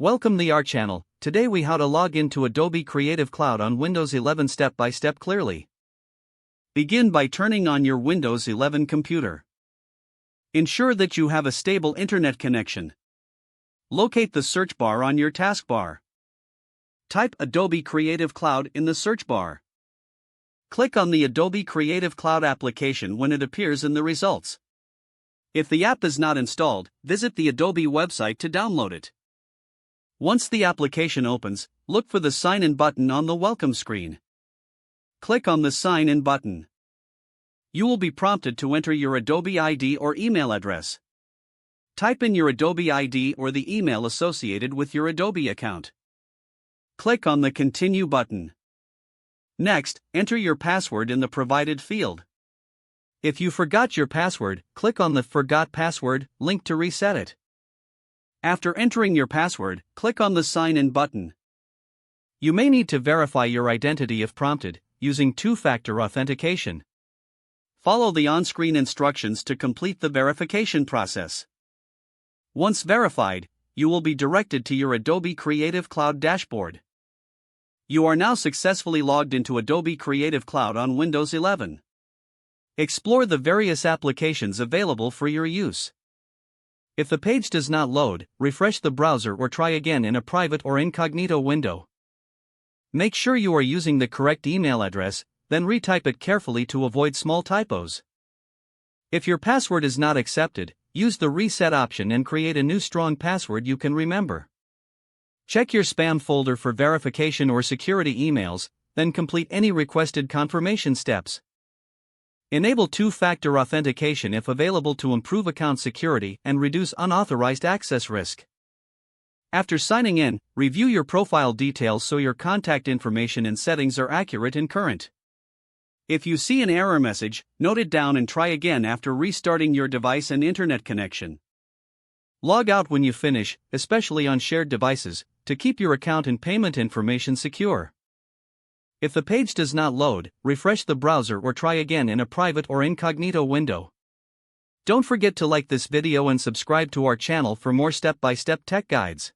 Welcome to our channel. Today we how to log into Adobe Creative Cloud on Windows 11 step by step clearly. Begin by turning on your Windows 11 computer. Ensure that you have a stable internet connection. Locate the search bar on your taskbar. Type Adobe Creative Cloud in the search bar. Click on the Adobe Creative Cloud application when it appears in the results. If the app is not installed, visit the Adobe website to download it. Once the application opens, look for the Sign In button on the welcome screen. Click on the Sign In button. You will be prompted to enter your Adobe ID or email address. Type in your Adobe ID or the email associated with your Adobe account. Click on the Continue button. Next, enter your password in the provided field. If you forgot your password, click on the Forgot Password link to reset it. After entering your password, click on the Sign In button. You may need to verify your identity if prompted, using two-factor authentication. Follow the on-screen instructions to complete the verification process. Once verified, you will be directed to your Adobe Creative Cloud dashboard. You are now successfully logged into Adobe Creative Cloud on Windows 11. Explore the various applications available for your use. If the page does not load, refresh the browser or try again in a private or incognito window. Make sure you are using the correct email address, then retype it carefully to avoid small typos. If your password is not accepted, use the reset option and create a new strong password you can remember. Check your spam folder for verification or security emails, then complete any requested confirmation steps. Enable two-factor authentication if available to improve account security and reduce unauthorized access risk. After signing in, review your profile details so your contact information and settings are accurate and current. If you see an error message, note it down and try again after restarting your device and internet connection. Log out when you finish, especially on shared devices, to keep your account and payment information secure. If the page does not load, refresh the browser or try again in a private or incognito window. Don't forget to like this video and subscribe to our channel for more step-by-step tech guides.